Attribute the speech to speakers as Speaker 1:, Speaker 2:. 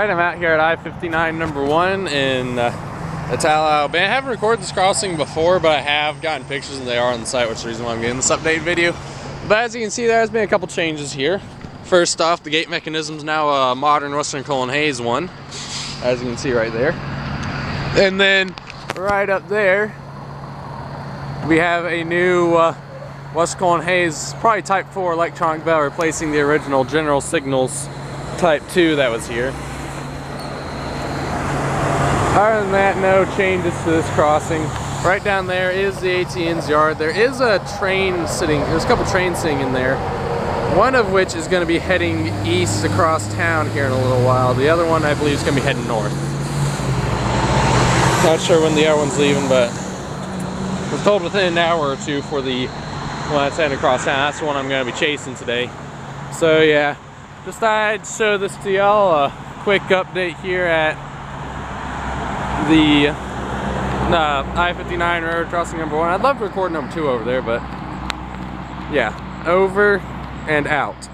Speaker 1: Alright, I'm out here at I-59 number 1 in Attalla, Alabama. I haven't recorded this crossing before, but I have gotten pictures and they are on the site, which is the reason why I'm getting this update video. But as you can see, there's been a couple changes here. First off, the gate mechanism is now a modern Western Cullen Hayes one, as you can see right there. And then right up there, we have a new Western Cullen Hayes, probably Type 4 electronic bell, replacing the original General Signals Type 2 that was here. Other than that, no changes to this crossing. Right down there is the ATN's yard. There is a train sitting, there's a couple trains sitting in there. One of which is going to be heading east across town here in a little while. The other one, I believe, is going to be heading north. Not sure when the other one's leaving, but I was told within an hour or two for the one that's heading across town. That's the one I'm going to be chasing today. So yeah, just thought I'd show this to y'all. A quick update here at the I-59 railroad crossing number 1. I'd love to record number 2 over there, but yeah, over and out.